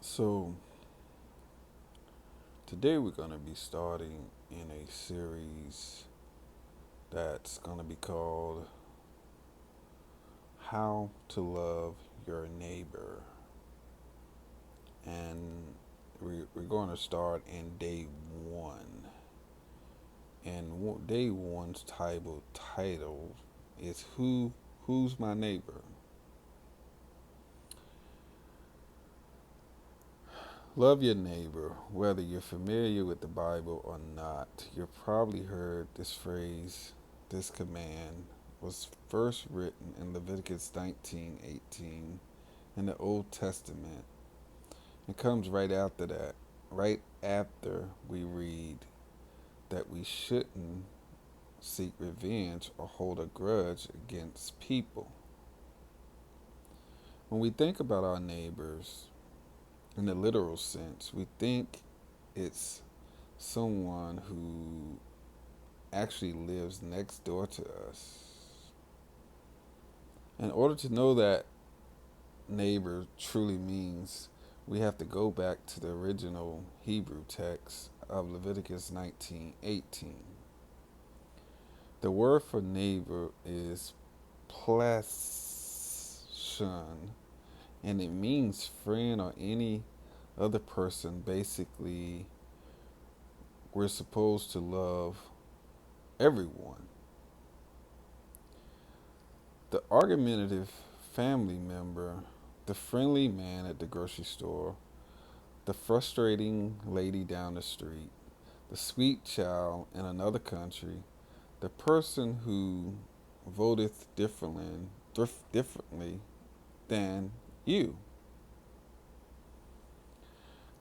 So, today we're going to be starting in a series that's going to be called How to Love Your Neighbor. And we're going to start in day one. And day one's title is Who's My Neighbor? Love your neighbor. Whether you're familiar with the Bible or not, you've probably heard this phrase, this command was first written in Leviticus 19:18 in the Old Testament. It comes right after that. Right after we read that we shouldn't seek revenge or hold a grudge against people. When we think about our neighbors in the literal sense, we think it's someone who actually lives next door to us. In order to know that neighbor truly means, we have to go back to the original Hebrew text of Leviticus 19:18. The word for neighbor is pleshon, and it means friend or any other person. Basically, we're supposed to love everyone. The argumentative family member, the friendly man at the grocery store, the frustrating lady down the street, the sweet child in another country, the person who voteth differently than you.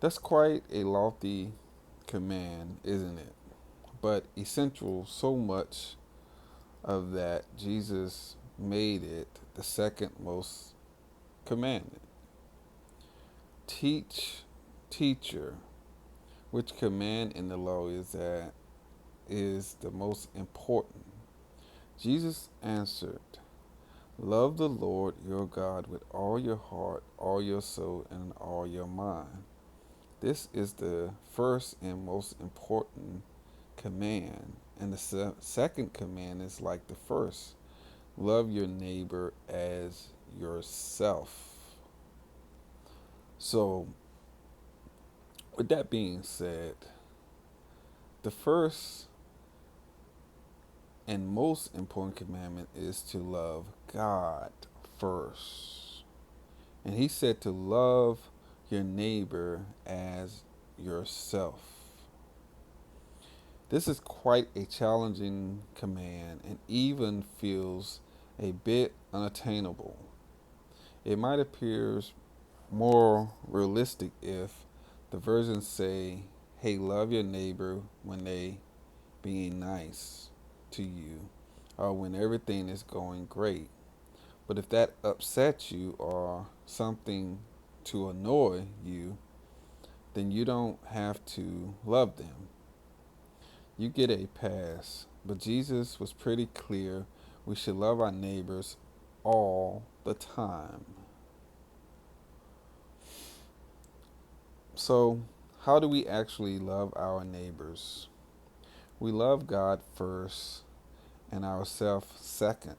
That's quite a lofty command, isn't it? But essential, so much of that Jesus made it the second most commandment. Teacher, which command in the law is the most important. Jesus answered, love the Lord your God with all your heart, all your soul, and all your mind. This is the first and most important command. And the second command is like the first. Love your neighbor as yourself. So, with that being said, the first and most important commandment is to love God first. And he said to love your neighbor as yourself. This is quite a challenging command and even feels a bit unattainable. It might appear more realistic if the versions say, hey, love your neighbor when they being nice to you or when everything is going great. But if that upsets you or something to annoy you, then you don't have to love them. You get a pass. But Jesus was pretty clear we should love our neighbors all the time. So, how do we actually love our neighbors? We love God first and ourselves second.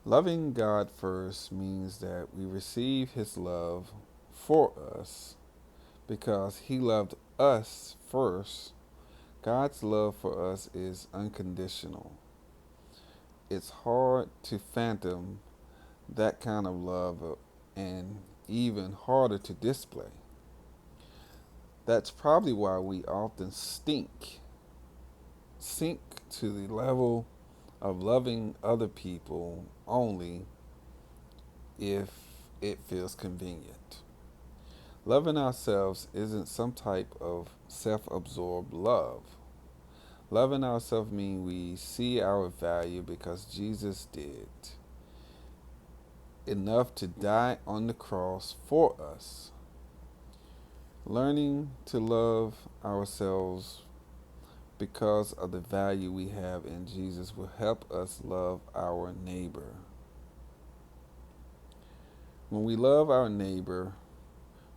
Loving God first means that we receive His love for us because He loved us first. God's love for us is unconditional. It's hard to fathom that kind of love and even harder to display. That's probably why we often sink to the level of loving other people only if it feels convenient. Loving ourselves isn't some type of self-absorbed love. Loving ourselves means we see our value because Jesus did enough to die on the cross for us. Learning to love ourselves because of the value we have in Jesus will help us love our neighbor. When we love our neighbor,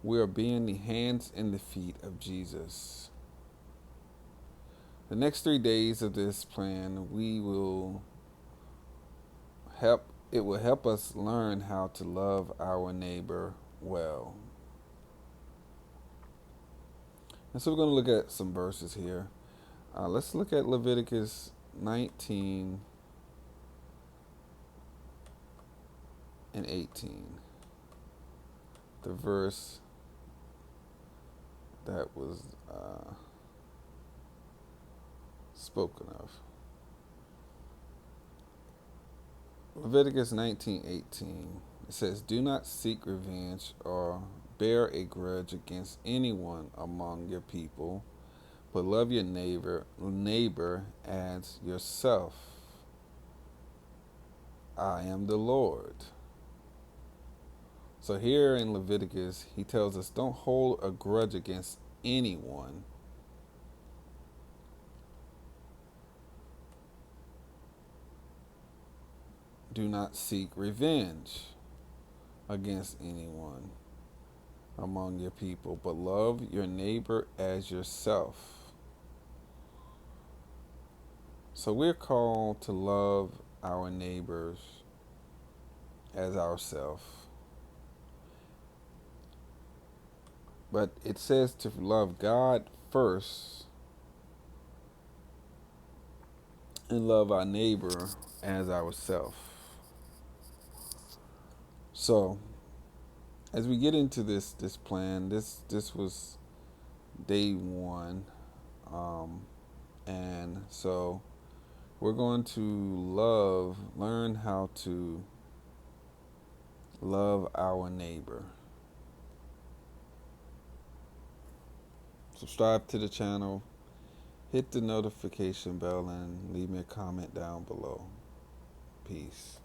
We are being the hands and the feet of Jesus. The next 3 days of this plan, it will help us learn how to love our neighbor well. And so we're going to look at some verses here. Let's look at Leviticus 19 and 18. The verse that was spoken of. Leviticus 19:18. It says, "Do not seek revenge or bear a grudge against anyone among your people, but love your neighbor as yourself. I am the Lord." So here in Leviticus, he tells us don't hold a grudge against anyone. Do not seek revenge against anyone among your people, but love your neighbor as yourself. So we're called to love our neighbors as ourselves. But it says to love God first and love our neighbor as ourselves. So as we get into this plan, this was day one, and so we're going to learn how to love our neighbor. Subscribe to the channel, hit the notification bell, and leave me a comment down below. Peace.